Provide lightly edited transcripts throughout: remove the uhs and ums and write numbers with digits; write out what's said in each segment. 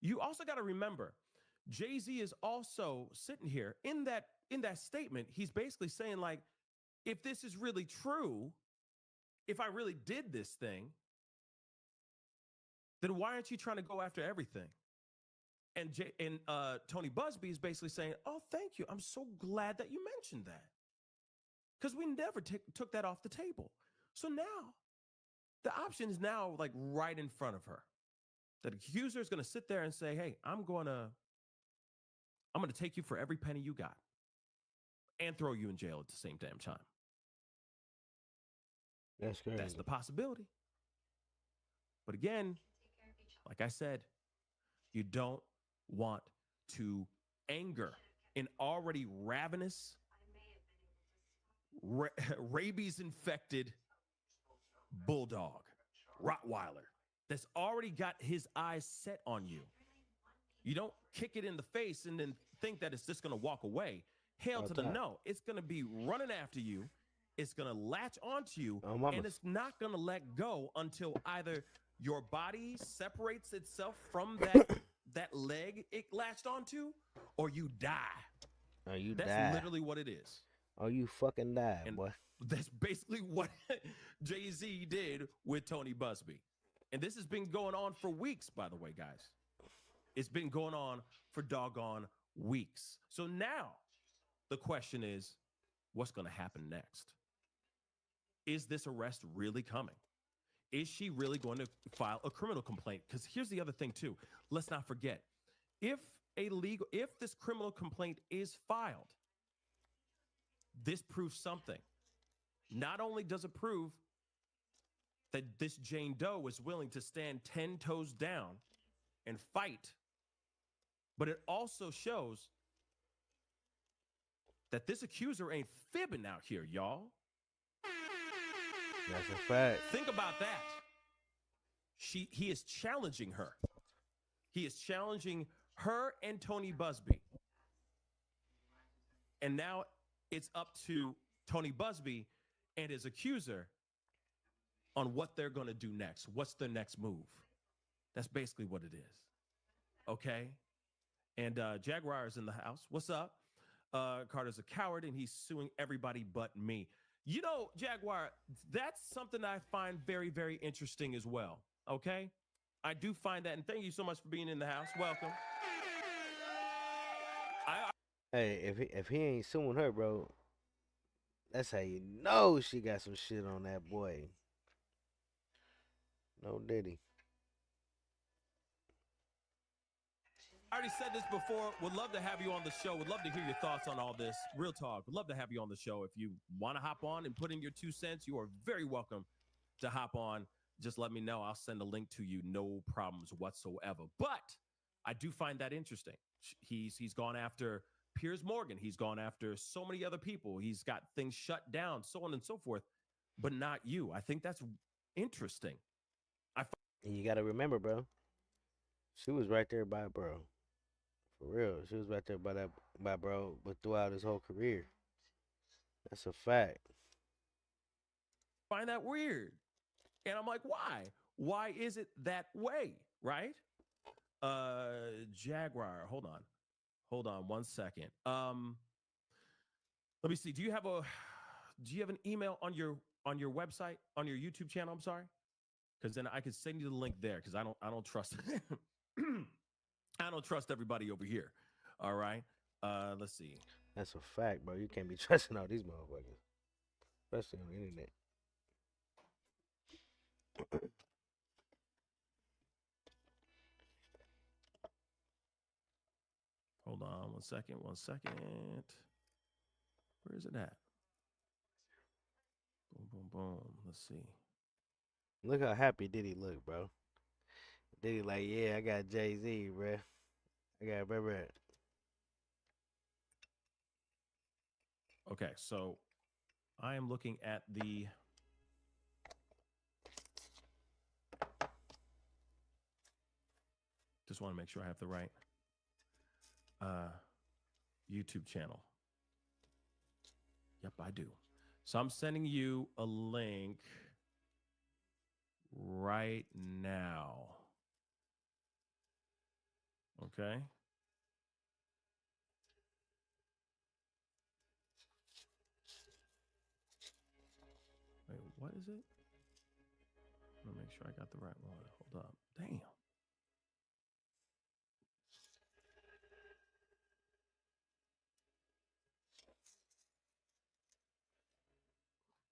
You also got to remember, Jay-Z is also sitting here in that statement. He's basically saying like, if this is really true, if I really did this thing, then why aren't you trying to go after everything? And Tony Busby is basically saying, "Oh, thank you. I'm so glad that you mentioned that because we never took that off the table." So now the option is now like right in front of her. The accuser is going to sit there and say, "Hey, I'm going to take you for every penny you got and throw you in jail at the same damn time." That's That's the crazy. possibility. But again, like I said, you don't want to anger an already ravenous, rabies infected bulldog, Rottweiler, that's already got his eyes set on you. You don't kick it in the face and then think that it's just going to walk away. Hell On to the top. no. It's going to be running after you. It's going to latch onto you, On and mamas. it's not going to let go until either your body separates itself from that leg it latched onto, or you die. Or you That's die. literally what it is. Or you fucking die, And boy. that's basically what Jay-Z did with Tony Busby. And this has been going on for weeks, by the way, guys. It's been going on for doggone weeks. So now the question is, what's going to happen next? Is this arrest really coming? Is she really going to file a criminal complaint? Because here's the other thing, too. Let's not forget, if if this criminal complaint is filed, this proves something. Not only does it prove that this Jane Doe is willing to stand 10 toes down and fight, but it also shows that this accuser ain't fibbing out here, y'all. That's a fact. Think about that. He is challenging her. He is challenging her and Tony Busby. And now it's up to Tony Busby and his accuser on what they're going to do next. What's their next move? That's basically what it is. Okay? And Jaguar is in the house. What's up? Carter's a coward and he's suing everybody but me. You know, Jaguar, that's something I find very, very interesting as well. Okay? I do find that. And thank you so much for being in the house. Welcome. I Hey, if he ain't suing her, bro, that's how you know she got some shit on that boy. No Diddy. already said this before. Would love to have you on the show. Would love to hear your thoughts on all this. Real talk. Would love to have you on the show. If you want to hop on and put in your 2 cents, you are very welcome to hop on. Just let me know. I'll send a link to you. No problems whatsoever. But I do find that interesting. He's gone after Piers Morgan. He's gone after so many other people. He's got things shut down, so on and so forth, but not you. I think that's interesting. I And you gotta remember, bro, she was right there by bro. For real. She was right there by that by bro, but throughout his whole career. That's a fact. find that weird. And I'm like, why? Why is it that way? Right? Jaguar. Hold on. Hold on 1 second. Let me see. Do you have an email on your website, on your YouTube channel? I'm sorry. Because then I could send you the link there because I don't trust I don't trust everybody over here. All right. Let's see. That's a fact, bro. You can't be trusting all these motherfuckers. Especially on the internet. Hold on 1 second. 1 second. Where is it at? Boom, boom, boom. Let's see. Look how happy Diddy look, bro. Diddy like, yeah, I got Jay-Z, bro. I got bro. Okay, so I am looking at the just want to make sure I have the right uh YouTube channel. Yep, I do. So I'm sending you a link right now. Okay. Wait, what is it? Let me make sure I got the right one. Hold up. Damn.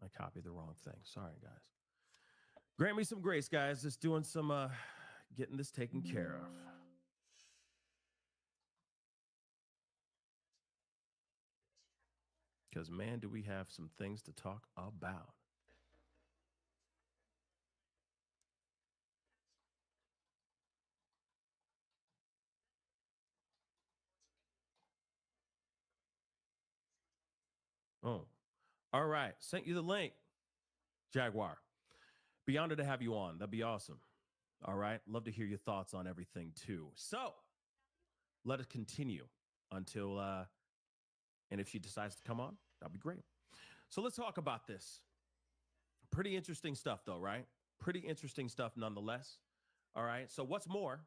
I copied the wrong thing. Sorry, guys. Grant me some grace, guys. Just doing some getting this taken care of. Because, man, do we have some things to talk about. Oh, all right. Sent you the link, Jaguar. Be honored to have you on. That'd be awesome. All right. Love to hear your thoughts on everything, too. So let us continue until, and if she decides to come on, that'd be great. So let's talk about this. Pretty interesting stuff, though, right? Pretty interesting stuff nonetheless. All right. So what's more,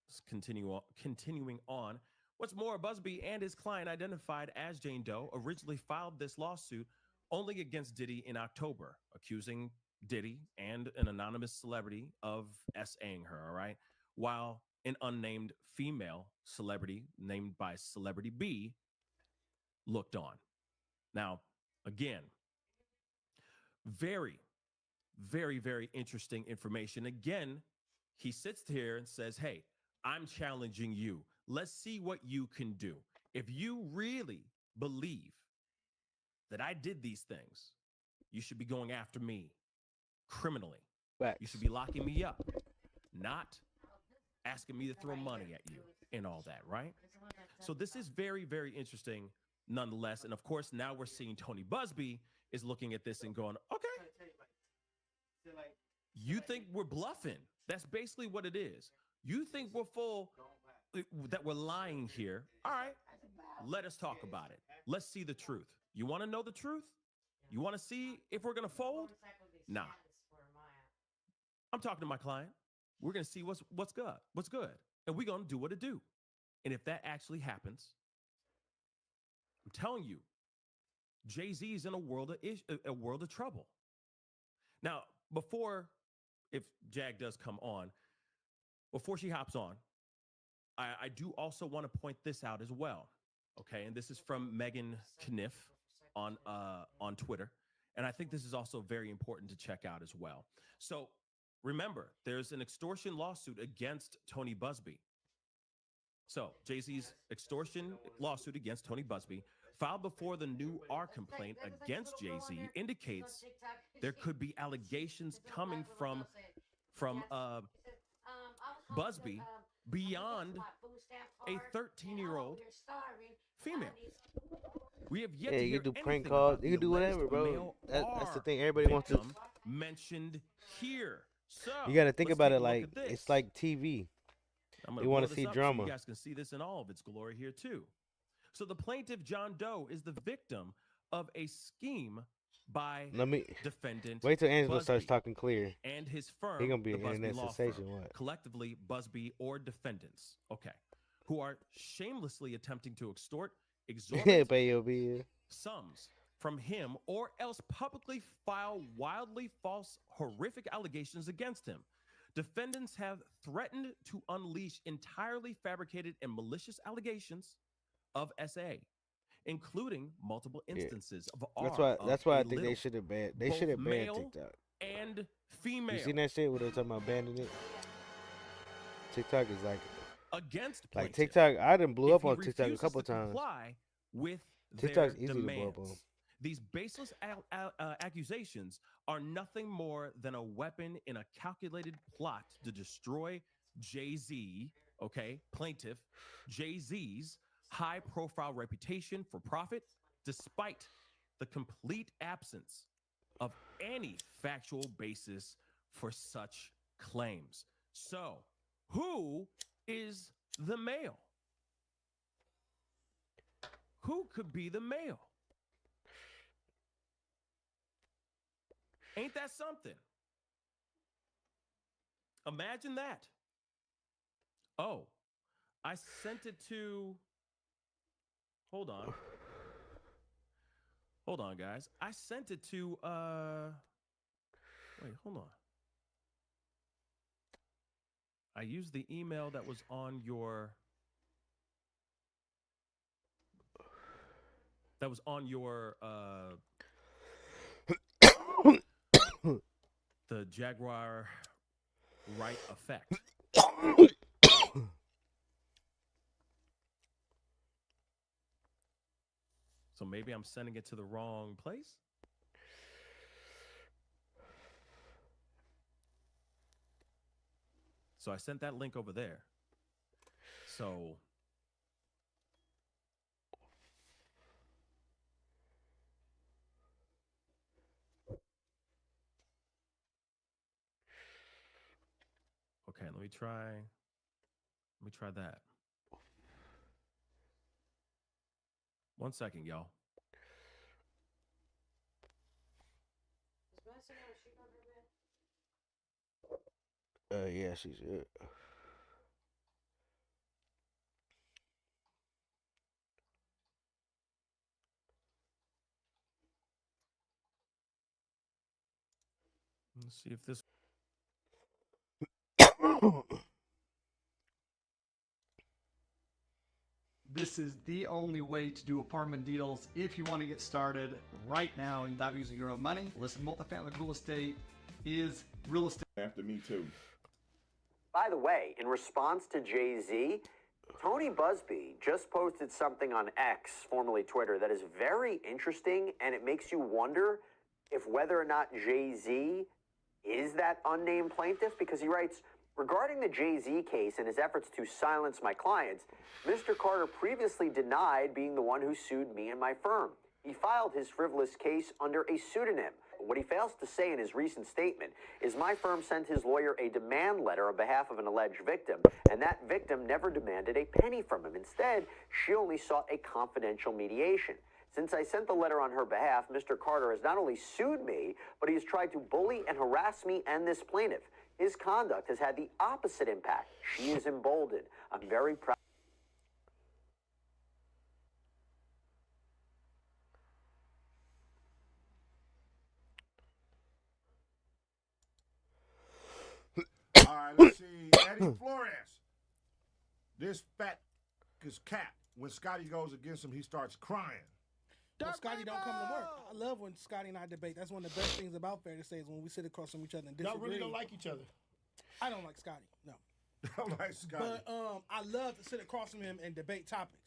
let's continuing on. What's more, Busby and his client, identified as Jane Doe, originally filed this lawsuit only against Diddy in October, accusing Diddy and an anonymous celebrity of SAing her, all right? While an unnamed female celebrity named by Celebrity B looked on. Now, again, very, very, very interesting information. Again, he sits here and says, hey, I'm challenging you. Let's see what you can do. If you really believe that I did these things, you should be going after me criminally. Facts. You should be locking me up, not asking me to throw money at you and all that, right? So this is very, very interesting nonetheless. And of course, now we're seeing Tony Busby is looking at this and going, okay, you think we're bluffing. That's basically what it is. You think we're that we're lying here. All right, let us talk about it. Let's see the truth. You want to know the truth? You want to see if we're going to fold? Nah. I'm talking to my client. We're going to see what's good. And we're going to do what it do. And if that actually happens, I'm telling you, Jay-Z is in a world of trouble. Now, if Jag does come on, before she hops on, I do also want to point this out as well. Okay, and this is from Megan Kniff on Twitter. And I think this is also very important to check out as well. So remember, there's an extortion lawsuit against Tony Busby. So Jay-Z's extortion lawsuit against Tony Busby, filed before the new R complaint against Jay-Z, indicates there could be allegations coming from Busby beyond a 13-year-old female. We have yet to hear you do prank anything calls. about You can do whatever, bro. That's the thing. Everybody wants to mentioned here. So you got to think about it like it's it's like TV. You want to see drama. So you guys can see this in all of its glory here too. So the plaintiff, John Doe, is the victim of a scheme by defendant. Wait till Angelo Busby starts talking clear. and his firm. He gonna be the an Busby internet Law sensation. Firm, What? Collectively, Busby or defendants. Okay, who are shamelessly attempting to extort exorbitant sums from him, or else publicly file wildly false, horrific allegations against him. Defendants have threatened to unleash entirely fabricated and malicious allegations of SA, including multiple instances of R. That's why I think they should have banned. They should have banned TikTok and female. You seen that shit where they're talking about banning it? TikTok is like against like TikTok. I done blew up on TikTok a couple times. With TikTok's easy demands. to blow up on. These baseless accusations are nothing more than a weapon in a calculated plot to destroy Jay-Z, okay, plaintiff, Jay-Z's high-profile reputation for profit, despite the complete absence of any factual basis for such claims. So, who is the male? Who could be the male? Ain't that something? Imagine that. Oh, I sent it to. Hold on. Hold on, guys. I sent it to. Wait, hold on. I used the email that was on your. That was on your. The Jaguar Right Effect. So maybe I'm sending it to the wrong place. So I sent that link over there. So okay, let me try that. 1 second, y'all. Yeah, she's good. Let's see if this. This is the only way to do apartment deals if you want to get started right now and without using your own money. Listen, multifamily real estate is real estate. After me too. By the way, in response to Jay-Z, Tony Busby just posted something on X, formerly Twitter, that is very interesting, and it makes you wonder if whether or not Jay-Z is that unnamed plaintiff, because he writes, regarding the Jay-Z case and his efforts to silence my clients, Mr. Carter previously denied being the one who sued me and my firm. He filed his frivolous case under a pseudonym. What he fails to say in his recent statement is my firm sent his lawyer a demand letter on behalf of an alleged victim, and that victim never demanded a penny from him. Instead, she only sought a confidential mediation. Since I sent the letter on her behalf, Mr. Carter has not only sued me, but he has tried to bully and harass me and this plaintiff. His conduct has had the opposite impact. She is emboldened. I'm very proud. All right, let's see. Eddie Flores. This fat is cat. When Scotty goes against him, he starts crying. Well, Scotty don't come to work. I love when Scotty and I debate. That's one of the best things about Fair to Say is when we sit across from each other and disagree. Y'all really don't like each other. I don't like Scotty. No. I don't like Scotty. But I love to sit across from him and debate topics.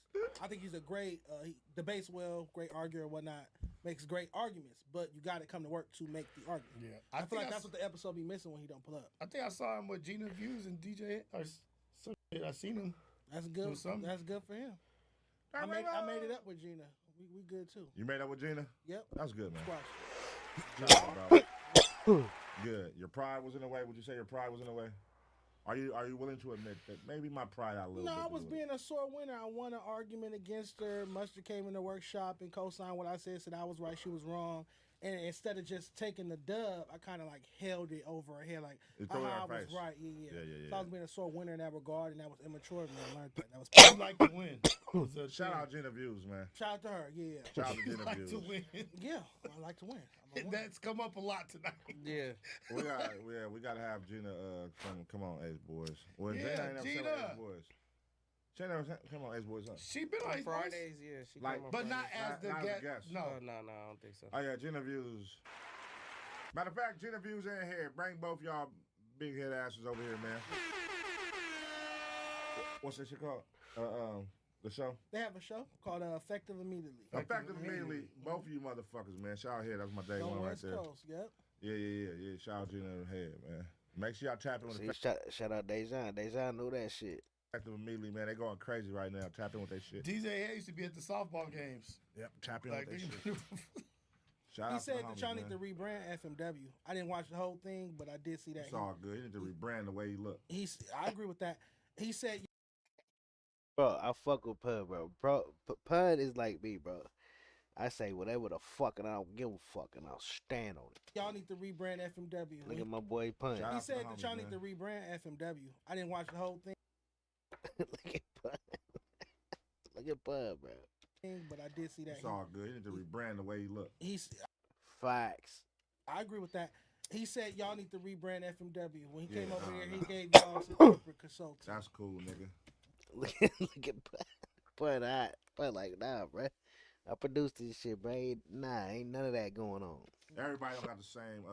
I think he's a great, he debates well, great arguer and whatnot, makes great arguments, but you got to come to work to make the argument. Yeah. I feel like that's what the episode be missing when he don't pull up. I think I saw him with Gina Views and DJ or some shit. I seen him. That's good. That's good for him. I made it up with Gina. We good too. You made up with Gina? Yep. That's good, man. Squash. Good, bro. Good. Your pride was in the way. Would you say your pride was in the way? Are you willing to admit that maybe my pride out a little bit? No, I was being a sore winner. I won an argument against her. Mustard came in the workshop and co-signed what I said I was right, she was wrong. And instead of just taking the dub, I kind of like held it over her head, like, I was right. Yeah. So I was being a sore winner in that regard, and that was immature of me. I learned that. That was You like to win. Shout out Gina Views, man. Shout out to her, yeah. Shout out to Gina like Views. to win. Yeah, I like to win. That's come up a lot tonight. Yeah. We got to have Gina come on, Ace Boys. Well, Yeah, Gina ain't never Gina. seen Ace Boys. She never come on Ace Boys, huh? She been on Fridays, yeah. She Like- come on but not Fridays. as the Not as a guest. guest. No. No, I don't think so. Oh yeah, Gina Views. Matter of fact, Gina Views in here. Bring both y'all big head asses over here, man. What's that shit called? The show? They have a show called Effective Immediately. Effective Immediately. Both of you motherfuckers, man. Shout out here. That's my day On one right West there. Coast, yep. Yeah. Shout out Gina head, man. Make sure y'all tap in with See, shout out Dejan. Dejan knew that shit. Effective Immediately, man. They going crazy right now. Tap in with that shit. DJ A used to be at the softball games. Yep, tap in Like, with that shit. Shout He out said to the that homies, y'all man. need to rebrand FMW. I didn't watch the whole thing, but I did see that. It's all good. You need to rebrand the way you look. I agree with that. He said Bro, I fuck with Pun, bro. Pun is like me, bro. I say whatever the fuck, and I don't give a fuck, and I'll stand on it. y'all need to rebrand FMW. Look at my boy Pun. Shout He out to the said that y'all homies, need to man. rebrand FMW. I didn't watch the whole thing. Look at Pun. nigga Bud, bro. But I did see that. It's all good. He need to rebrand the way he look. Facts. I agree with that. He said y'all need to rebrand FMW. When he Yeah, came over nah, here, nah. he gave y'all some corporate consulting. That's cool, nigga. Look at Bud. Bud like, nah, bro. I produced this shit, bro. Ain't none of that going on. Everybody don't got the same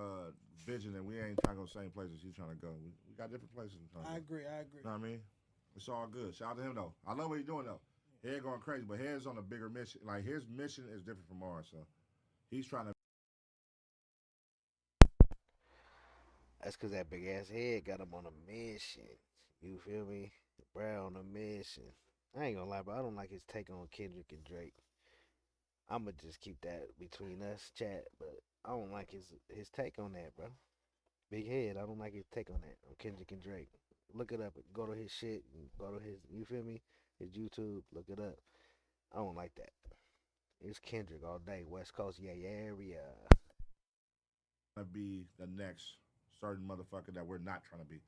vision, and we ain't trying to go the same places you trying to go. We got different places. I agree. You know what I mean? It's all good. Shout out to him, though. I love what he's doing, though. Head going crazy, but Head's on a bigger mission. Like, his mission is different from ours, so he's trying to. That's because that big ass head got him on a mission. You feel me? Bro, on a mission. I ain't gonna lie, bro. I don't like his take on Kendrick and Drake. I'ma just keep that between us, chat. But I don't like his take on that, bro. Big head. I don't like his take on that on Kendrick and Drake. Look it up. Go to his shit. And go to his. You feel me? His YouTube. Look it up. I don't like that. It's Kendrick all day. West Coast, yeah, area. Be the next certain motherfucker that we're not trying to be.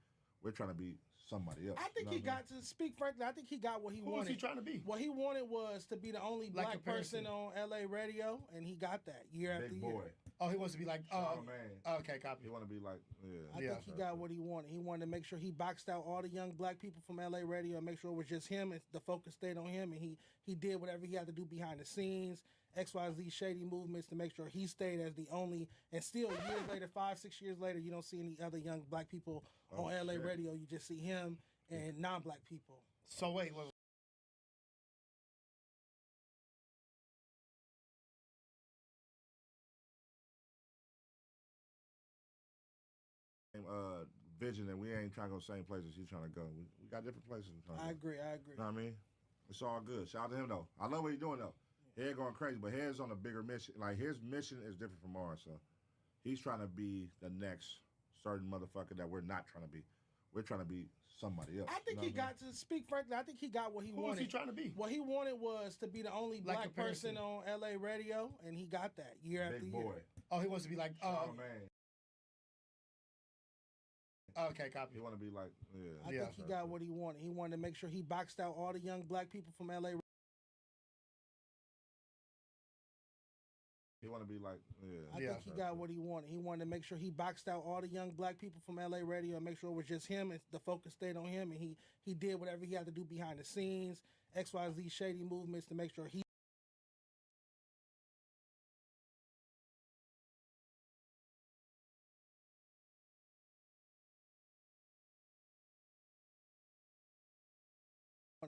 We're trying to be somebody else. I think he got to speak frankly. I think he got what he Who wanted. was he trying to be? What he wanted was to be the only Like black person on LA radio, and he got that year after Big year. boy. Oh, he wants to be like, man. okay, copy. You want to be like, yeah. I think he got what he wanted. He wanted to make sure he boxed out all the young black people from LA radio and make sure it was just him and the focus stayed on him. And he did whatever he had to do behind the scenes, XYZ shady movements to make sure he stayed as the only. And still, years later, 5-6 years later, you don't see any other young black people on LA radio. You just see him and non-black people. So wait. Vision, and we ain't trying to go the same places you trying to go. We got different places. I agree. You know what I mean? It's all good. Shout out to him, though. I love what he's doing, though. Head going crazy, but Head's on a bigger mission. Like, his mission is different from ours, so he's trying to be the next certain motherfucker that we're not trying to be. We're trying to be somebody else. I think he got to speak frankly. I think he got what he Who wanted. was he trying to be? What he wanted was to be the only Like black person on LA radio, and he got that year after Big year. boy. Oh, he wants to be like, man. Okay, copy. You want to be like, yeah. I think he got what he wanted. He wanted to make sure he boxed out all the young black people from LA. You want to be like, yeah. I think he got what he wanted. He wanted to make sure he boxed out all the young black people from LA radio and make sure it was just him and the focus stayed on him. And he did whatever he had to do behind the scenes, XYZ shady movements to make sure he.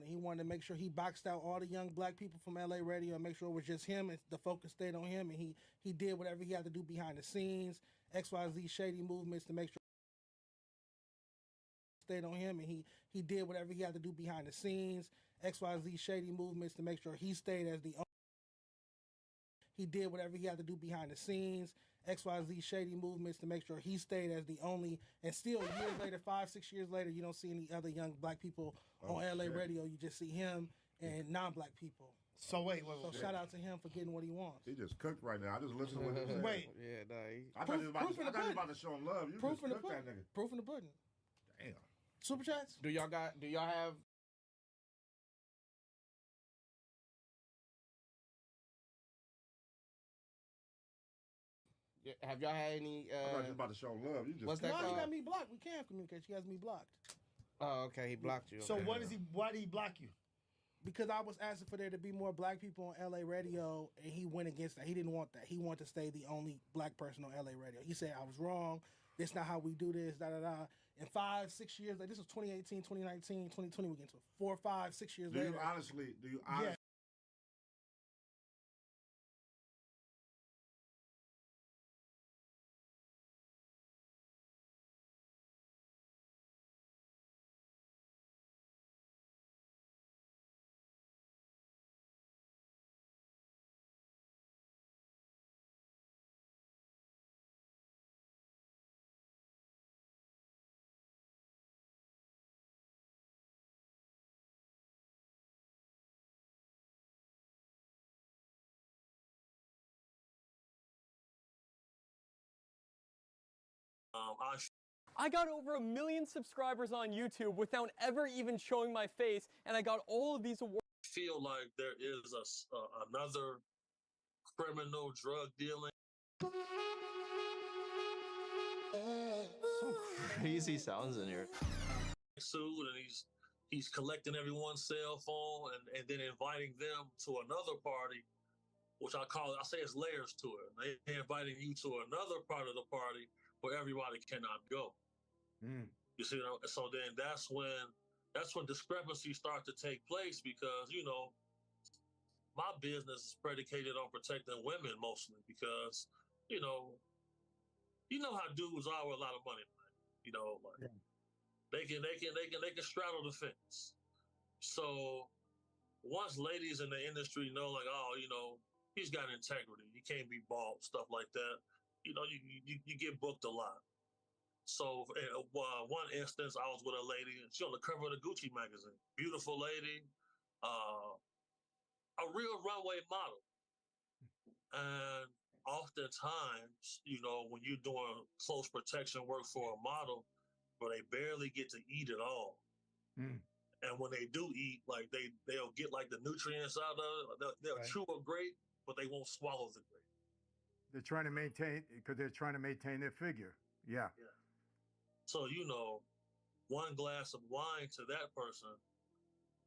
He wanted to make sure he boxed out all the young black people from LA radio and make sure it was just him and the focus stayed on him. And he did whatever he had to do behind the scenes, XYZ shady movements to make sure stayed on him. And he did whatever he had to do behind the scenes, XYZ shady movements to make sure he stayed as the only. He did whatever he had to do behind the scenes, XYZ shady movements to make sure he stayed as the only. And still, years later, 5-6 years later, you don't see any other young black people on LA radio. You just see him and non-black people. So wait. So shout out to him for getting what he wants. He just cooked right now. I just listened to what he said. Wait. Yeah, nah. I thought you was about to show him love. You Proof just in the cooked pudding. that nigga. Proof in the pudding. Damn. Super chats? Do y'all have have y'all had any I thought you was about to show him love. You just what's that No, he called? got me blocked. We can't communicate. He has me blocked. Oh, okay, he blocked you. So Okay. why did he block you? Because I was asking for there to be more black people on LA radio, and he went against that. He didn't want that. He wanted to stay the only black person on LA radio. He said, I was wrong. This not how we do this, da-da-da. And 5-6 years later, this was 2018, 2019, 2020, we get to 4, 5, 6 years Do later. you honestly? I got over 1 million subscribers on YouTube without ever even showing my face, and I got all of these awards. feel like there is another criminal drug dealing. Some crazy sounds in here. Sued, and he's collecting everyone's cell phone and then inviting them to another party, which I say it's layers to it. They're inviting you to another part of the party where everybody cannot go. You see, so then that's when discrepancies start to take place, because my business is predicated on protecting women mostly, because you know how dudes are with a lot of money, like they can straddle the fence. So once ladies in the industry know, like, he's got integrity, he can't be bought, stuff like that, you get booked a lot. So in one instance, I was with a lady, she on the cover of the Gucci magazine, beautiful lady, a real runway model. And oftentimes, when you're doing close protection work for a model, but they barely get to eat at all. And when they do eat, like they'll get like the nutrients out of it. They'll chew a grape, but they won't swallow the grape. They're trying to maintain their figure. Yeah. So one glass of wine to that person,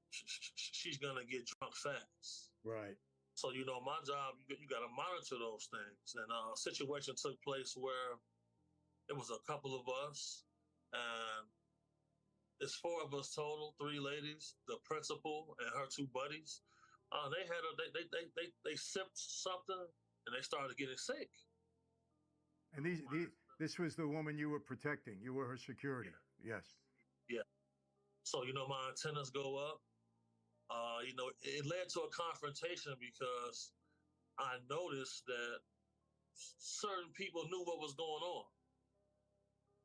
she's gonna get drunk fast. Right. So my job, you got to monitor those things. And a situation took place where it was a couple of us, and it's 4 of us total, 3 ladies, the principal and her 2 buddies. They sipped something and they started getting sick. And this was the woman you were protecting. You were her security. Yes. Yeah. So my antennas go up. It led to a confrontation because I noticed that certain people knew what was going on.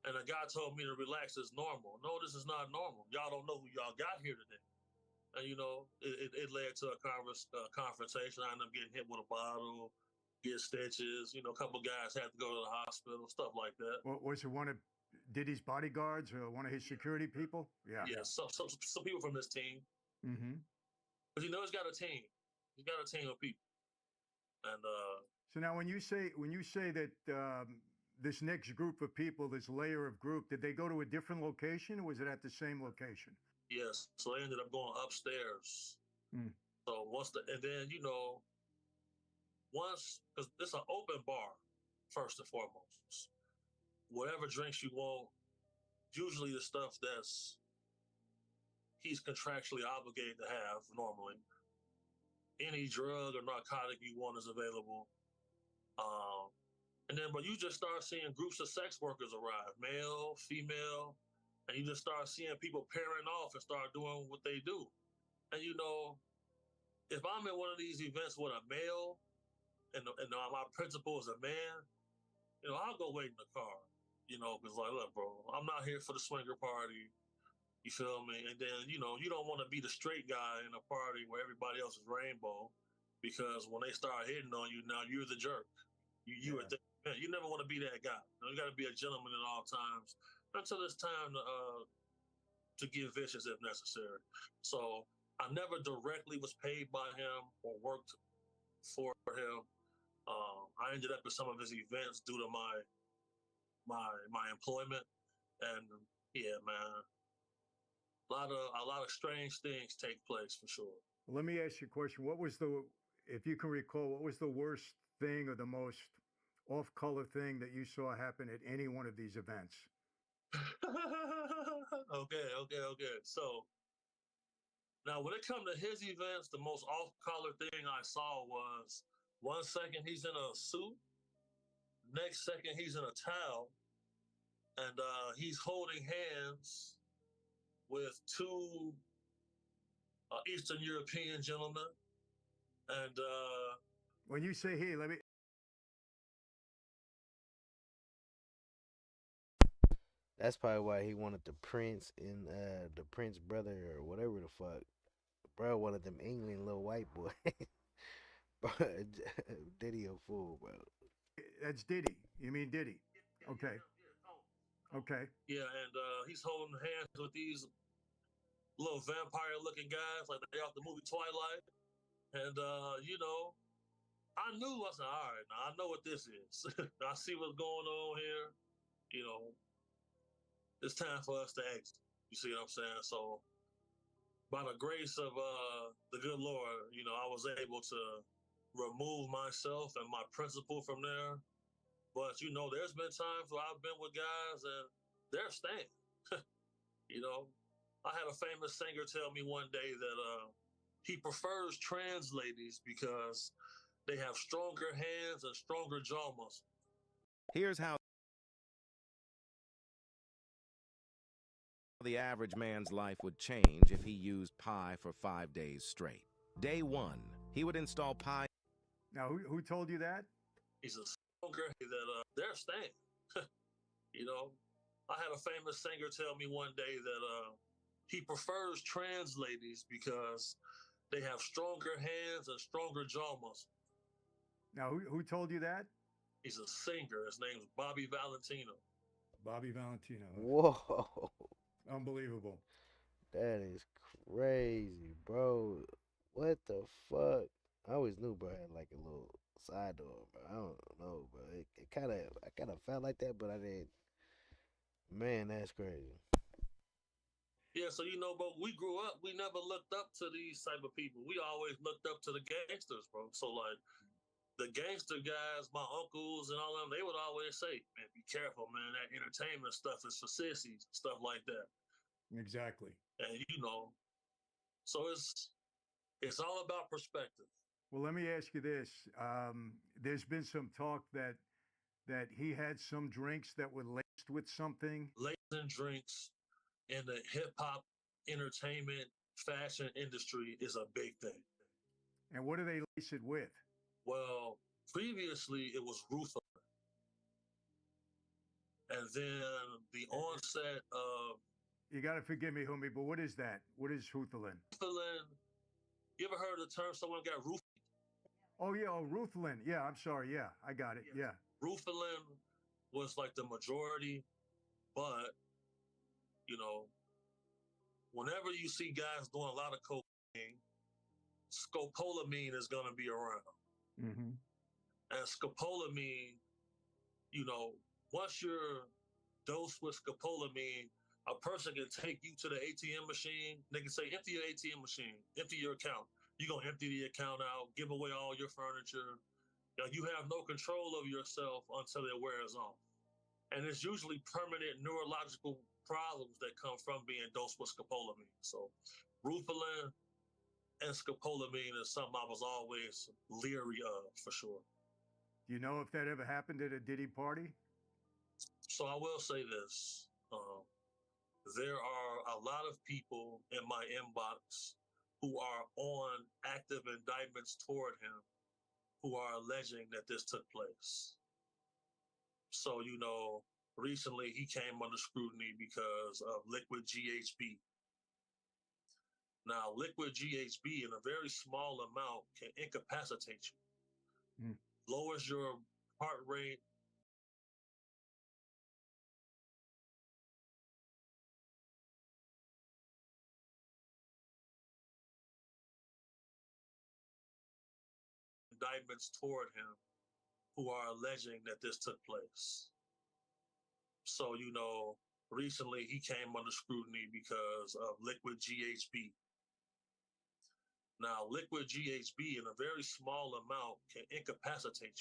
And a guy told me to relax, it's normal. No, this is not normal. Y'all don't know who y'all got here today. And, it led to a confrontation. I ended up getting hit with a bottle, get stitches. A couple guys had to go to the hospital, stuff like that. Well, was it one of Diddy's bodyguards or one of his security people? Yeah. Yeah, some people from his team. Mm-hmm. But he's got a team. He's got a team of people. And so now when you say that this next group of people, this layer of group, did they go to a different location, or was it at the same location? Yes. So they ended up going upstairs. So because it's an open bar, first and foremost. Whatever drinks you want, usually the stuff that's he's contractually obligated to have normally. Any drug or narcotic you want is available. But you just start seeing groups of sex workers arrive, male, female, and you just start seeing people pairing off and start doing what they do. And if I'm in one of these events with a male and my principal is a man, I'll go wait in the car, because like, look, bro, I'm not here for the swinger party. You feel me? And then, you don't want to be the straight guy in a party where everybody else is rainbow, because when they start hitting on you, now you're the jerk. You never want to be that guy. You got to be a gentleman at all times until it's time to give vicious if necessary. So I never directly was paid by him or worked for him. I ended up at some of his events due to my employment, and yeah, man. A lot of strange things take place for sure. Let me ask you a question. If you can recall, what was the worst thing or the most off-color thing that you saw happen at any one of these events? Okay. So now when it comes to his events, the most off-color thing I saw was 1 second he's in a suit, next second he's in a towel, and he's holding hands with 2 Eastern European gentlemen. And when you say he, let me. That's probably why he wanted the Prince and the Prince brother or whatever the fuck. Bro, one of them England little white boy. Diddy a fool, bro. That's Diddy. You mean Diddy? Okay. Okay. Yeah, and he's holding hands with these little vampire-looking guys, like they off the movie Twilight. And you know, I knew. I said, all right, now I know what this is. I see what's going on here. You know, it's time for us to exit. You see what I'm saying? So, by the grace of the good Lord, you know, I was able to remove myself and my principal from there. But you know, there's been times where I've been with guys and they're staying. You know, I had a famous singer tell me one day that he prefers trans ladies because they have stronger hands and stronger jaw muscles. Here's how the average man's life would change if he used Pi for 5 days straight. Day 1, he would install Pi. Now, who told you that? He's a stronger that they're staying. You know, I had a famous singer tell me one day that he prefers trans ladies because they have stronger hands and stronger jaw muscles. Now, who told you that? He's a singer. His name's Bobby Valentino. Bobby Valentino. Whoa. Unbelievable. That is crazy, bro. What the fuck? I always knew bro had like a little side door, bro. I don't know, bro. I kind of felt like that, but I didn't. Man, that's crazy. Yeah, so you know, but we grew up, we never looked up to these type of people. We always looked up to the gangsters, bro. So like the gangster guys, my uncles and all of them, they would always say, man, be careful, man. That entertainment stuff is for sissies, stuff like that. Exactly. And you know, so it's all about perspective. Well, let me ask you this. There's been some talk that he had some drinks that were laced with something. Laced in drinks in the hip hop, entertainment, fashion industry is a big thing. And what do they lace it with? Well, previously it was Rutherland. And then the onset of... You got to forgive me, homie, but what is that? What is Rutherland? Rutherland, you ever heard the term someone got roofied? Oh, yeah, Rutherland. Yeah, I'm sorry. Yeah, I got it. Yeah. Rutherland was like the majority, but, you know, whenever you see guys doing a lot of cocaine, scopolamine is going to be around. Mm-hmm. And scopolamine, you know, once you're dosed with scopolamine, a person can take you to the ATM machine. They can say, empty your ATM machine, empty your account. You're going to empty the account out, give away all your furniture. You have no control of yourself until it wears off. And it's usually permanent neurological problems that come from being dosed with scopolamine. So Rutherland and scopolamine is something I was always leery of, for sure. Do you know if that ever happened at a Diddy party? So I will say this. There are a lot of people in my inbox who are on active indictments toward him who are alleging that this took place. So, you know, recently he came under scrutiny because of liquid GHB. Now, liquid GHB in a very small amount can incapacitate you, lowers your heart rate. Indictments toward him who are alleging that this took place. So, you know, recently he came under scrutiny because of liquid GHB. Now, liquid GHB in a very small amount can incapacitate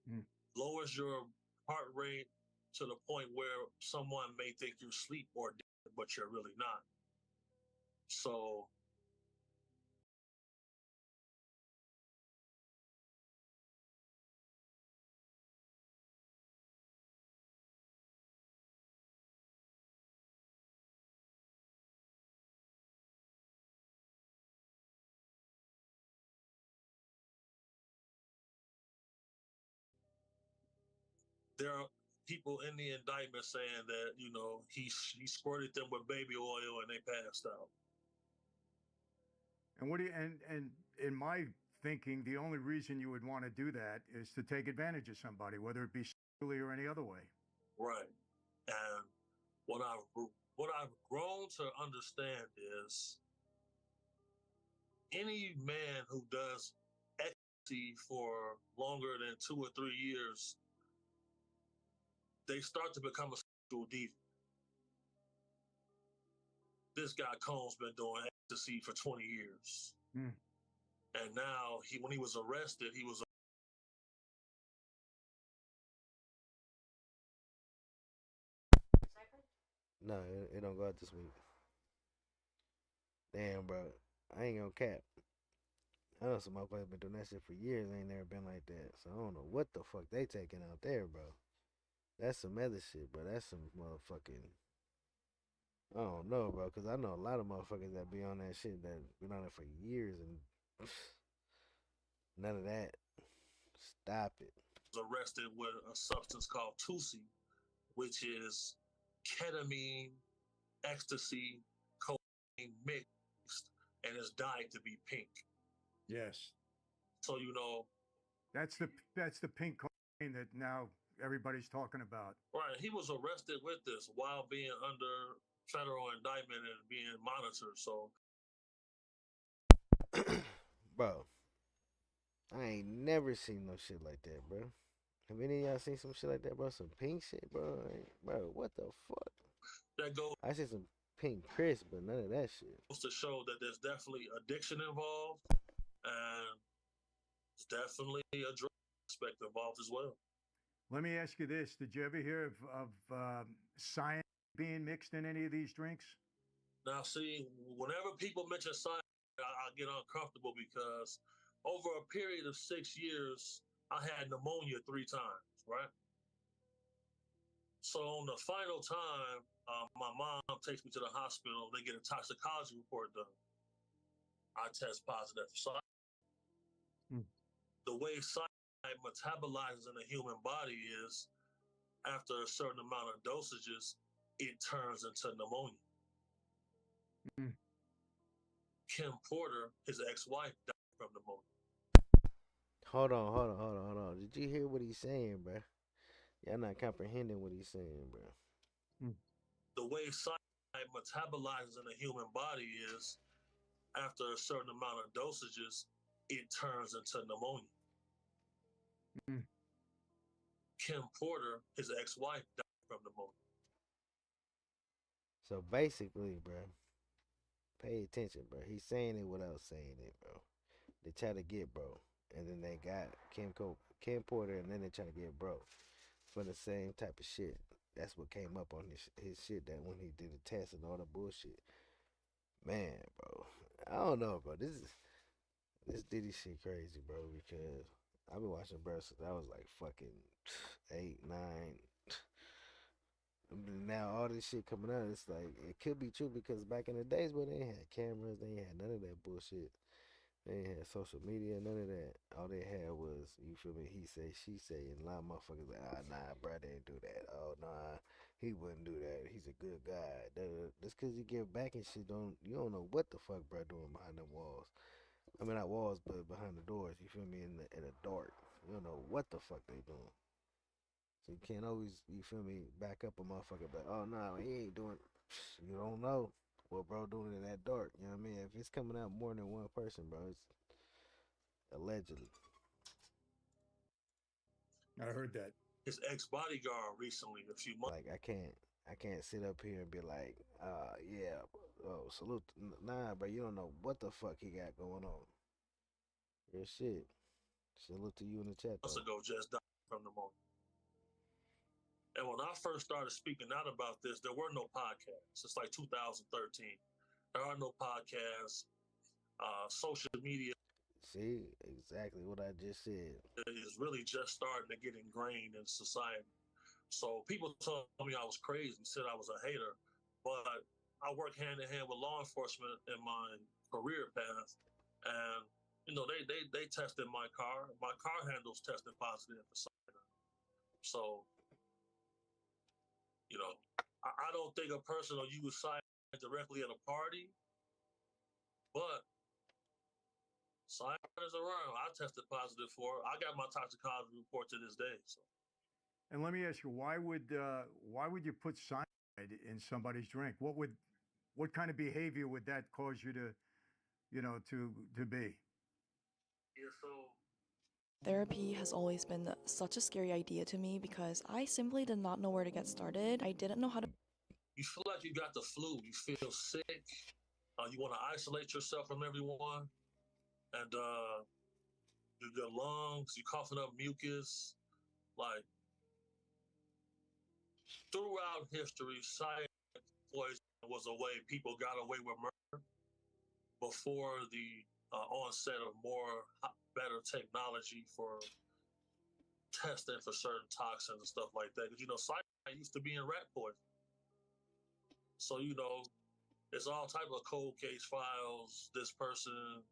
you, lowers your heart rate to the point where someone may think you're asleep or dead, but you're really not. So there are people in the indictment saying that, you know, he squirted them with baby oil and they passed out. And what do you, and in my thinking, the only reason you would want to do that is to take advantage of somebody, whether it be sexually or any other way. Right. And what what I've grown to understand is any man who does ecstasy for longer than 2 or 3 years, they start to become a sexual deviant. This guy Combs been doing ecstasy for 20 years. And now when he was arrested, he was No, it don't go out this week. Damn, bro. I ain't gonna cap. I know some motherfuckers been doing that shit for years. Ain't never been like that. So I don't know what the fuck they taking out there, bro. That's some other shit, bro. That's some motherfucking. I don't know, bro, because I know a lot of motherfuckers that be on that shit that been on it for years and none of that. Stop it. was arrested with a substance called Tusi, which is ketamine, ecstasy, cocaine mixed, and is dyed to be pink. Yes. So you know, That's the pink cocaine that now everybody's talking about. right? He was arrested with this while being under federal indictment and being monitored. So, Bro, I ain't never seen no shit like that, bro. Have any of y'all seen some shit like that, bro? Some pink shit, bro? Bro, what the fuck? that goes I see some pink crisp, but none of that shit. to show that there's definitely addiction involved, and there's definitely a drug aspect involved as well. Let me ask you this: did you ever hear of cyan being mixed in any of these drinks? Now, see, whenever people mention science, I get uncomfortable because over a period of 6 years, I had pneumonia 3 times, right? So on the final time, my mom takes me to the hospital. They get a toxicology report done. I test positive for cyanide. The way cyanide metabolizes in the human body is after a certain amount of dosages, it turns into pneumonia. Kim Porter, his ex-wife, died from pneumonia. Hold on. Did you hear what he's saying, bro? Y'all not comprehending what he's saying, bro. The way cyanide metabolizes in the human body is after a certain amount of dosages, it turns into pneumonia. Kim Porter, his ex-wife, died from pneumonia. So basically, bro, pay attention, bro. He's saying it without saying it, bro. They try to get bro, and then they got Kim Porter, and then they try to get bro for the same type of shit. That's what came up on his shit that when he did the test and all the bullshit. Man, bro, I don't know, bro. This Diddy shit crazy, bro, because I've been watching bro since I was like fucking 8, 9. Now all this shit coming out, it's like it could be true because back in the days where they ain't had cameras, they ain't had none of that bullshit. They ain't had social media, none of that. All they had was, you feel me, he say, she say, and a lot of motherfuckers like, nah, bro, they didn't do that. Oh, nah, he wouldn't do that. He's a good guy. Just because you give back and shit, you don't know what the fuck bro doing behind them walls. I mean, not walls, but behind the doors, you feel me, in the dark. You don't know what the fuck they doing. So you can't always, you feel me, back up a motherfucker, but oh no, he ain't doing. You don't know what bro doing in that dark. You know what I mean? If it's coming out more than one person, bro, it's allegedly. I heard that. His ex-bodyguard recently, a few months. Like I can't sit up here and be like, yeah, oh salute. Nah, bro, you don't know what the fuck he got going on. Real shit. Salute to you in the chat. Months ago, just died from pneumonia. And when I first started speaking out about this, there were no podcasts. It's like 2013. There are no podcasts. Social media. See, exactly what I just said. Is really just starting to get ingrained in society. So people told me I was crazy, said I was a hater, but I work hand in hand with law enforcement in my career path, and you know they tested my car. My car handles tested positive for cyanide. So you know, I don't think a person will use cyanide directly at a party, but cyanide is around. I tested positive for it. I got my toxicology report to this day. So. And let me ask you, why would you put cyanide in somebody's drink? What kind of behavior would that cause you to, to be? Yeah, so Therapy has always been such a scary idea to me because I simply did not know where to get started. I didn't know how to. you feel like you got the flu, you feel sick, you want to isolate yourself from everyone, and your lungs, you coughing up mucus. Like throughout history, cyanide poison was a way people got away with murder before the onset of better technology for testing for certain toxins and stuff like that. Because cyanide used to be in rat poison. So it's all type of cold case files. This person,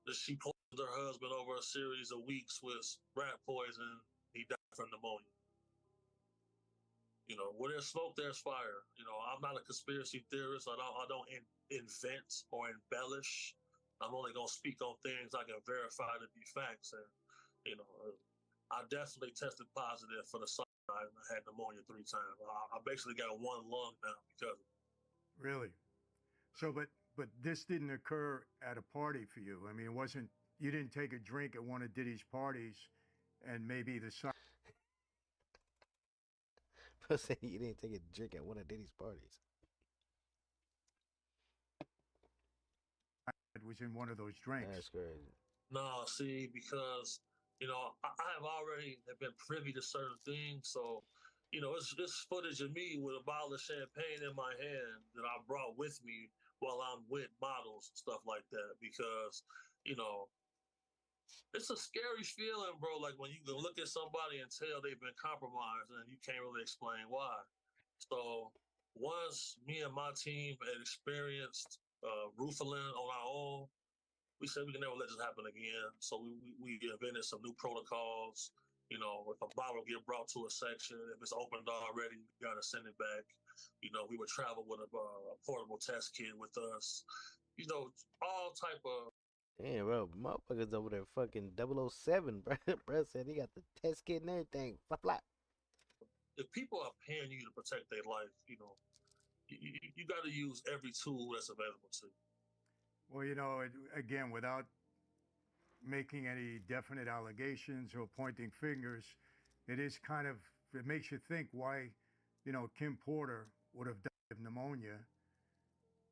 she poisoned her husband over a series of weeks with rat poison. He died from pneumonia. Where there's smoke, there's fire. I'm not a conspiracy theorist. I don't invent or embellish. I'm only gonna speak on things I can verify to be facts. And I definitely tested positive for the cyanide, and I had pneumonia 3 times. I basically got 1 lung now because of it. Really? So, but this didn't occur at a party for you. I mean, you didn't take a drink at one of Diddy's parties, and maybe the cyanide Saying you didn't take a drink at one of Diddy's parties. was in one of those drinks. That's crazy. No, see, because I have already been privy to certain things, so it's footage of me with a bottle of champagne in my hand that I brought with me while I'm with models and stuff like that. Because it's a scary feeling, bro. Like when you can look at somebody and tell they've been compromised, and you can't really explain why. So once me and my team had experienced Rufalin on our own, we said we can never let this happen again. So we invented some new protocols. If a bottle get brought to a section, if it's opened already, you gotta send it back. We would travel with a portable test kit with us. All type of. Damn, bro, motherfuckers over there fucking 007, bro. Bro said he got the test kit and everything. Flap, flap. If people are paying you to protect their life, you got to use every tool that's available to you. Well, again, without making any definite allegations or pointing fingers, it makes you think why, Kim Porter would have died of pneumonia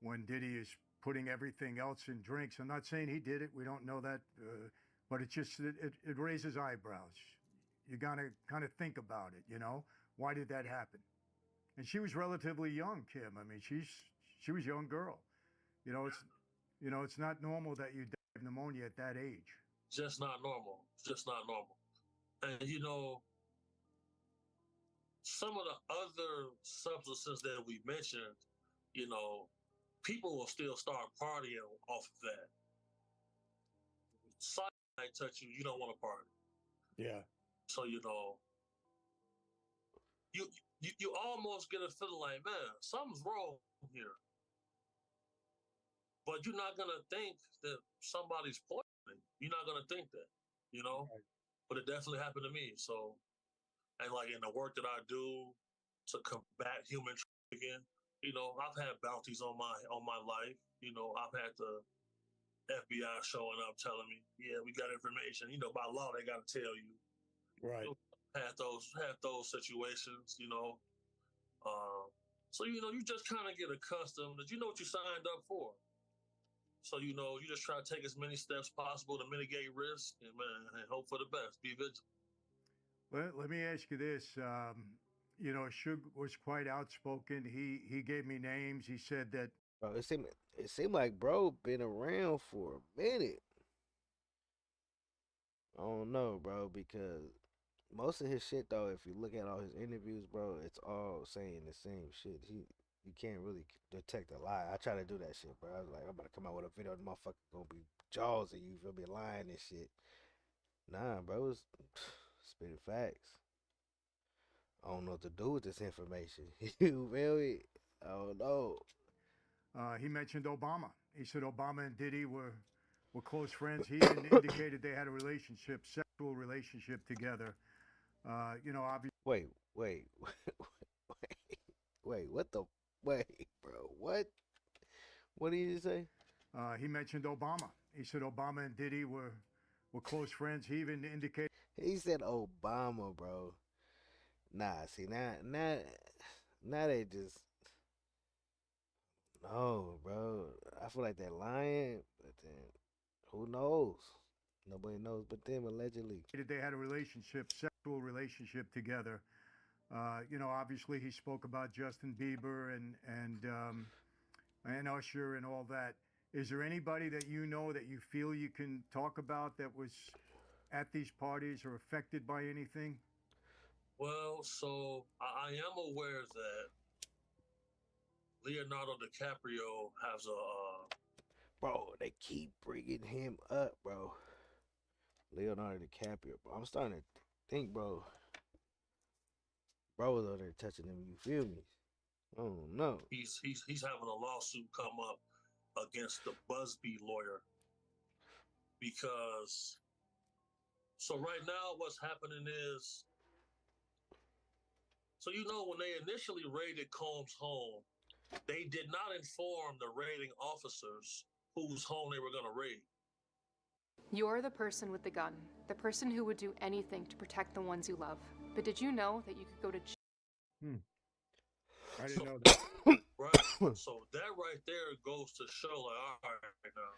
when Diddy is putting everything else in drinks. I'm not saying he did it. We don't know that. But it raises eyebrows. You got to kind of think about it, Why did that happen? And she was relatively young, Kim. I mean, she was a young girl. It's not normal that you die of pneumonia at that age. Just not normal. Just not normal. And some of the other substances that we mentioned, people will still start partying off of that. Cyanide touch you, you don't want to party. Yeah. So you almost get a feeling like, man, something's wrong here. But you're not gonna think that somebody's poisoning. You're not gonna think that, Right. But it definitely happened to me. So, and like in the work that I do to combat human trafficking, I've had bounties on my life. I've had the FBI showing up telling me, yeah, we got information. By law they got to tell you. Right. Had those situations. So you just kind of get accustomed that you know what you signed up for. So you just try to take as many steps possible to mitigate risk and hope for the best. Be vigilant. Well, let me ask you this. Suge was quite outspoken. He gave me names. He said that. Bro, it seemed like bro been around for a minute. I don't know, bro, because most of his shit though, if you look at all his interviews, bro, it's all saying the same shit. You can't really detect a lie. I try to do that shit, bro. I was like, I'm about to come out with a video, the motherfucker gonna be jaws and you feel me lying and shit. Nah, bro, it's spitting facts. I don't know what to do with this information. You feel me? I don't know. He mentioned Obama. He said Obama and Diddy were close friends. He even indicated they had a sexual relationship together. Obviously. Wait. what the wait, bro? What? What did you say? He mentioned Obama. He said Obama and Diddy were close friends. He even indicated. He said Obama, bro. Nah, see now they just no, bro. I feel like they're lying, but then who knows? Nobody knows but them, allegedly. They had a relationship, sexual relationship together. Obviously he spoke about Justin Bieber and Usher and all that. Is there anybody that you know that you feel you can talk about that was at these parties or affected by anything? Well, so I am aware that Leonardo DiCaprio has a. Bro, they keep bringing him up, bro. Leonardo DiCaprio, bro. I'm starting to think, bro. Bro was over there touching him. You feel me? I don't know. He's having a lawsuit come up against the Busby lawyer because. So right now, what's happening is. So when they initially raided Combs' home, they did not inform the raiding officers whose home they were going to raid. You're the person with the gun, the person who would do anything to protect the ones you love. But did you know that you could go to jail? I didn't know that. Right. So that right there goes to show, like, all right, now,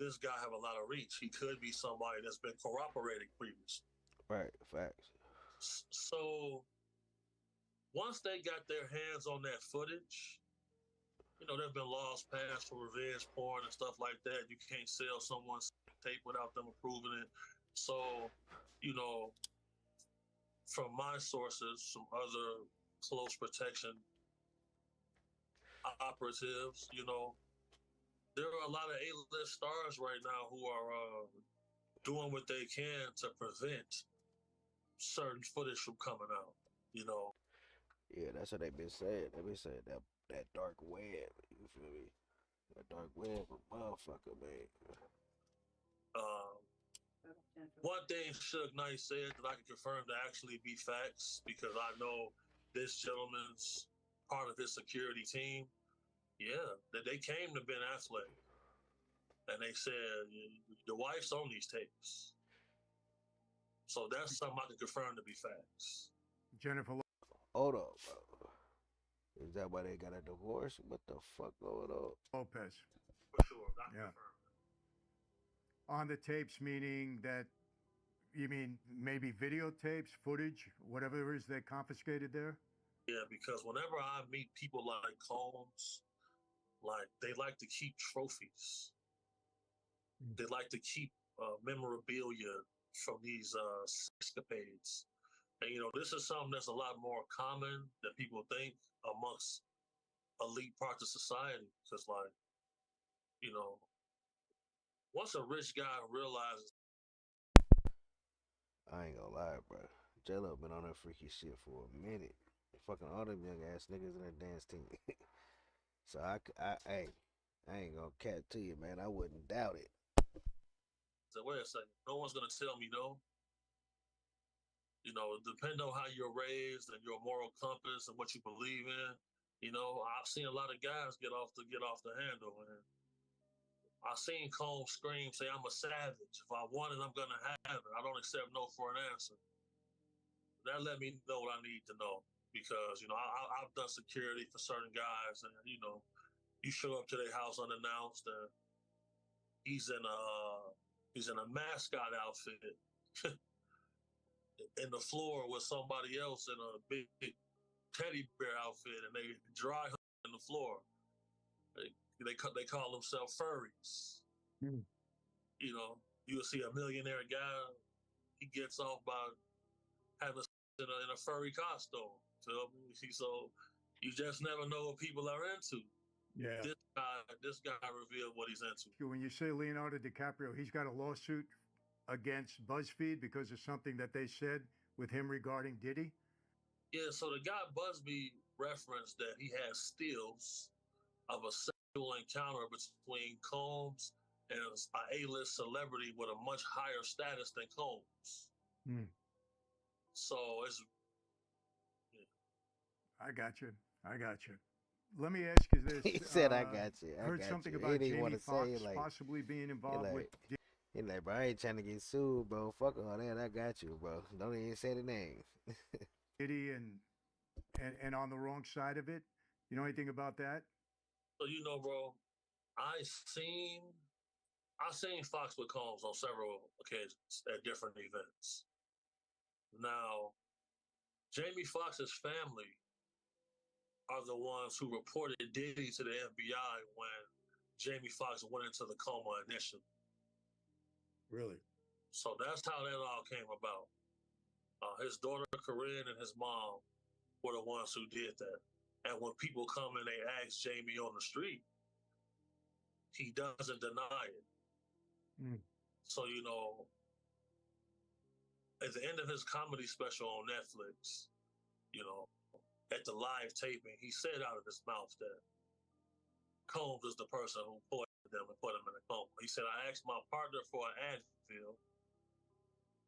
this guy have a lot of reach. He could be somebody that's been corroborating previously. Right, facts. So once they got their hands on that footage, there have been laws passed for revenge porn and stuff like that. You can't sell someone's tape without them approving it. So, from my sources, some other close protection operatives, there are a lot of A-list stars right now who are doing what they can to prevent certain footage from coming out, Yeah, that's what they've been saying. They've been saying that dark web, you feel me? That dark web, motherfucker, man. One thing Suge Knight said that I can confirm to actually be facts, because I know this gentleman's part of his security team. Yeah, that they came to Ben Affleck and they said, your wife's on these tapes. So that's something I can confirm to be facts. Jennifer. Hold up, bro. Is that why they got a divorce? What the fuck going on? Lopez. For sure. Yeah. On the tapes, meaning that you mean maybe videotapes, footage, whatever it is they confiscated there? Yeah, because whenever I meet people like Combs, like they like to keep trophies. They like to keep memorabilia from these escapades. And, this is something that's a lot more common than people think amongst elite parts of society. Because, like, once a rich guy realizes. I ain't gonna lie, bro. J-Lo been on that freaky shit for a minute. Fucking all them young ass niggas in their dance team. So I ain't gonna cat to you, man. I wouldn't doubt it. So wait a second. No one's gonna tell me no. Depending on how you're raised and your moral compass and what you believe in, I've seen a lot of guys get off the handle, and I've seen Combs scream, say, "I'm a savage. If I want it, I'm gonna have it. I don't accept no for an answer." That let me know what I need to know, because I've done security for certain guys, and you show up to their house unannounced, and he's in a mascot outfit. In the floor with somebody else in a big teddy bear outfit, and they dry in the floor. They call themselves furries. You'll see a millionaire guy. He gets off by having in a furry costume. So you just never know what people are into. Yeah. This guy revealed what he's into. When you say Leonardo DiCaprio, he's got a lawsuit against BuzzFeed because of something that they said with him regarding Diddy? Yeah, so the guy Busby referenced that he has stills of a sexual encounter between Combs and an A-list celebrity with a much higher status than Combs. So it's... I got you. I got you. Let me ask you this. He said, "I got you." I Heard got something you. about He didn't Jamie want to Foxx say it, like possibly being he involved with. like he like, bro, I ain't trying to get sued, bro. Fuck all that. I got you, bro. Don't even say the name. Diddy and on the wrong side of it. You know anything about that? So you know, bro, I seen Fox with Combs on several occasions at different events. Now, Jamie Foxx's family are the ones who reported Diddy to the FBI when Jamie Foxx went into the coma initially. Really? So that's how that all came about. His daughter Corinne and his mom were the ones who did that. And when people come and they ask Jamie on the street, he doesn't deny it. So, you know, at the end of his comedy special on Netflix, you know, at the live taping, he said out of his mouth that Combs is the person who poisoned them and put him in a coma. He said, I asked my partner for an Advil.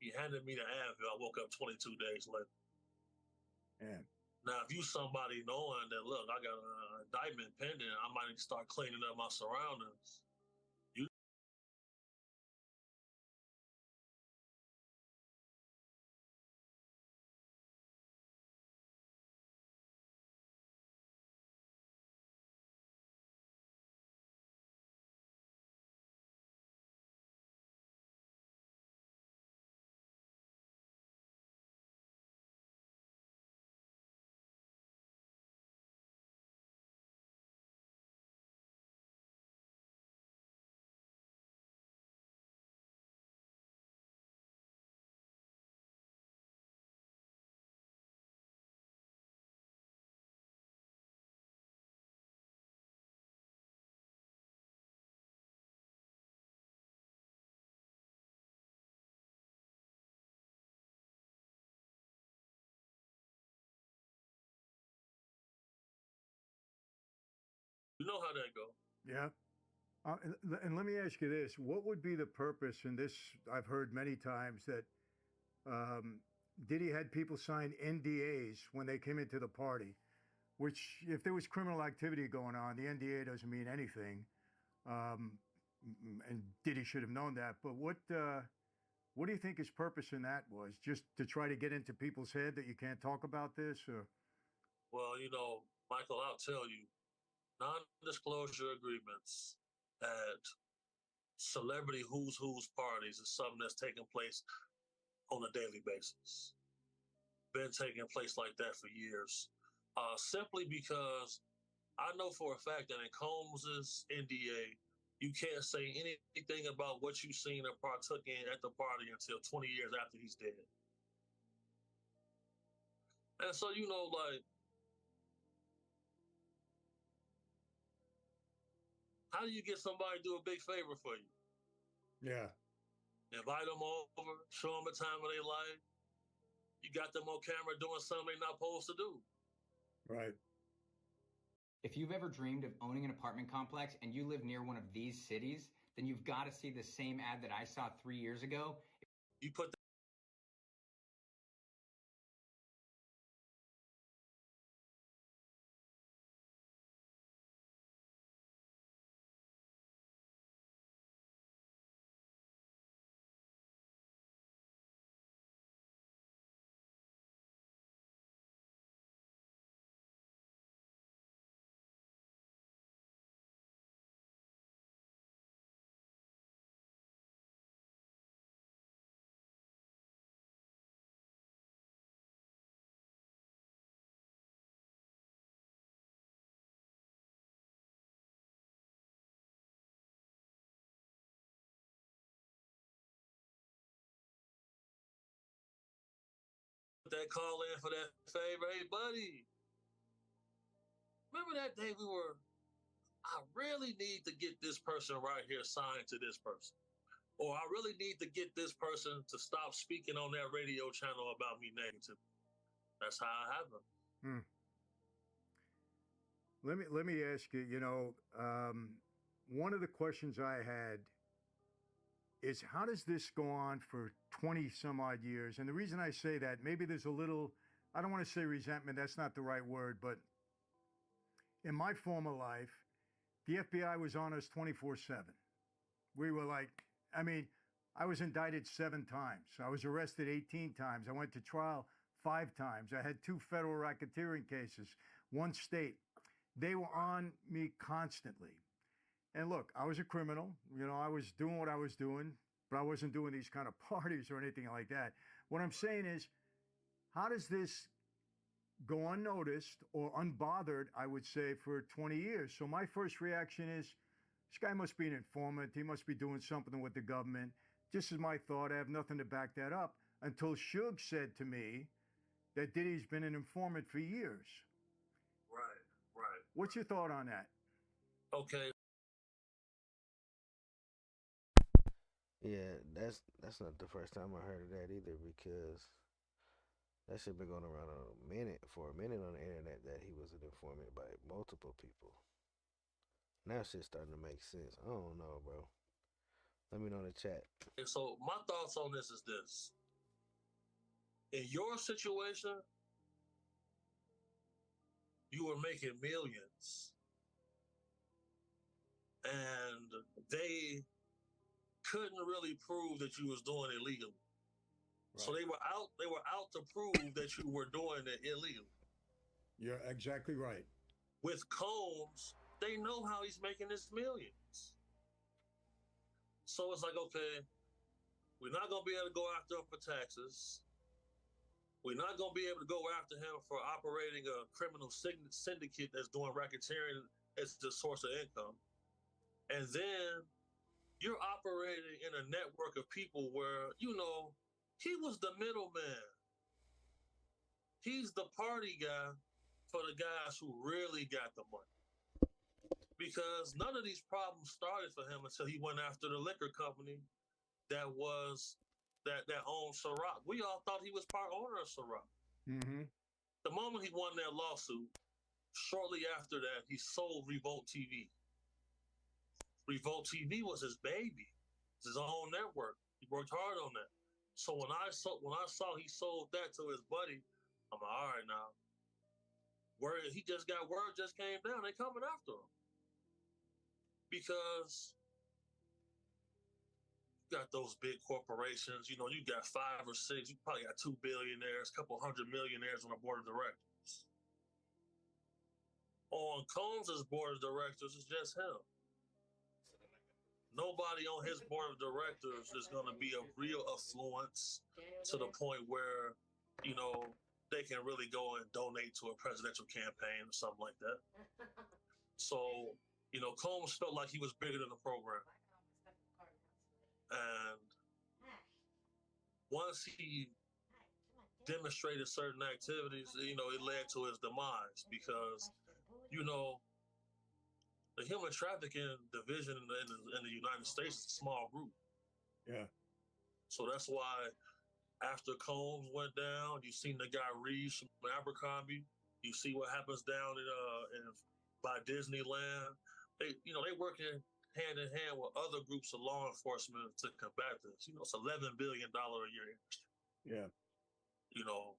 He handed me the Advil. I woke up 22 days later. Yeah. Now, if you somebody knowing that, look, I got an indictment pending, I might need to start cleaning up my surroundings. You know how that go. Yeah. And let me ask you this: what would be the purpose? And this I've heard many times that Diddy had people sign NDAs when they came into the party, which, if there was criminal activity going on, the NDA doesn't mean anything. And Diddy should have known that. But what do you think his purpose in that was? Just to try to get into people's head that you can't talk about this, or? Well, you know, Michael, I'll tell you, non-disclosure agreements at celebrity who's parties is something that's taking place on a daily basis. Been taking place like that for years. Simply because I know for a fact that in Combs's NDA, you can't say anything about what you've seen or partook in at the party until 20 years after he's dead. And so, you know, like, how do you get somebody to do a big favor for you? Yeah. Invite them over, show them a time of their life. You got them on camera doing something they're not supposed to do. Right. If you've ever dreamed of owning an apartment complex and you live near one of these cities, then you've got to see the same ad that I saw 3 years ago. You put that call in for that favor. Hey, buddy, remember that day I really need to get this person right here signed to this person. Or I really need to get this person to stop speaking on that radio channel about me negatively. That's how it happened. Let me ask you. You know, one of the questions I had is, how does this go on for 20 some odd years? And the reason I say that, maybe there's a little I don't want to say resentment, that's not the right word, but in my former life, the FBI was on us 24/7. We were like, I mean, I was indicted 7 times. I was arrested 18 times. I went to trial 5 times. I had 2 federal racketeering cases, 1 state. They were on me constantly. And look, I was a criminal. You know, I was doing what I was doing, but I wasn't doing these kind of parties or anything like that. What I'm saying is, how does this go unnoticed or unbothered, I would say, for 20 years? So my first reaction is, this guy must be an informant. He must be doing something with the government. This is my thought. I have nothing to back that up. Until Suge said to me that Diddy's been an informant for years. Right. What's your thought on that? Okay. Yeah, that's not the first time I heard of that either, because that shit been going around for a minute on the internet that he was an informant by multiple people. Now shit's starting to make sense. I don't know, bro. Let me know in the chat. And so my thoughts on this is this. In your situation, you were making millions. And they couldn't really prove that you was doing it legally. Right. So they were out to prove that you were doing it illegally. You're exactly right. With Combs, they know how he's making his millions. So it's like, okay, we're not going to be able to go after him for taxes. We're not going to be able to go after him for operating a criminal syndicate that's doing racketeering as the source of income. And then you're operating in a network of people where, you know, he was the middleman. He's the party guy for the guys who really got the money. Because none of these problems started for him until he went after the liquor company that owned Ciroc. We all thought he was part owner of Ciroc. Mm-hmm. The moment he won that lawsuit, shortly after that, he sold Revolt TV. Revolt TV was his baby. It's his own network. He worked hard on that. So when I saw he sold that to his buddy, I'm like, all right now. Word just came down. They coming after him. Because you got those big corporations, you know, you got 5 or 6, you probably got 2 billionaires, a couple hundred millionaires on the board of directors. On Combs' board of directors, it's just him. Nobody on his board of directors is going to be a real affluence to the point where, you know, they can really go and donate to a presidential campaign or something like that. So, you know, Combs felt like he was bigger than the program. And once he demonstrated certain activities, you know, it led to his demise because, you know, the human trafficking division in the United States is a small group. Yeah. So that's why after Combs went down, you seen the guy Reeves from Abercrombie. You see what happens down by Disneyland. They working hand in hand with other groups of law enforcement to combat this. You know, it's $11 billion a year industry. Yeah. You know,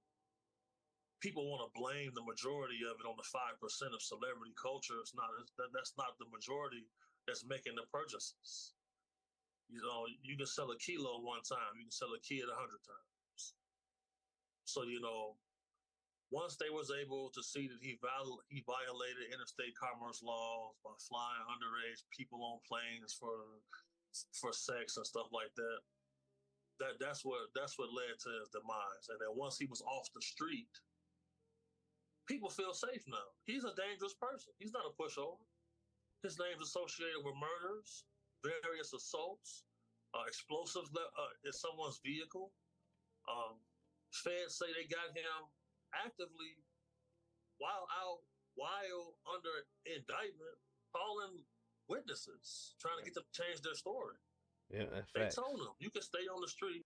people want to blame the majority of it on the 5% of celebrity culture. That's not the majority that's making the purchases. You know, you can sell a kilo one time, you can sell a kid 100 times. So, you know, once they was able to see that he violated interstate commerce laws by flying underage people on planes for sex and stuff like that, that's what led to his demise. And then once he was off the street, people feel safe now. He's a dangerous person. He's not a pushover. His name's associated with murders, various assaults, explosives in someone's vehicle. Feds say they got him actively while under indictment, calling witnesses, trying to get them to change their story. Yeah, that's They facts. told him, you can stay on the street.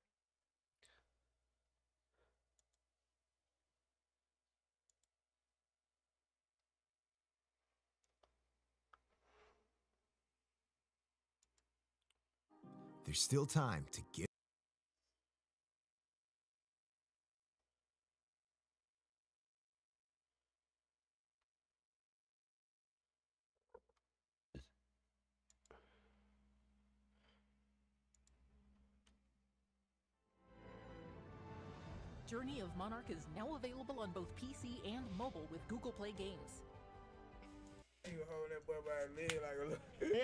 There's still time to get Journey of Monarch is now available on both PC and mobile with Google Play Games. He was holding that boy by his leg like a little.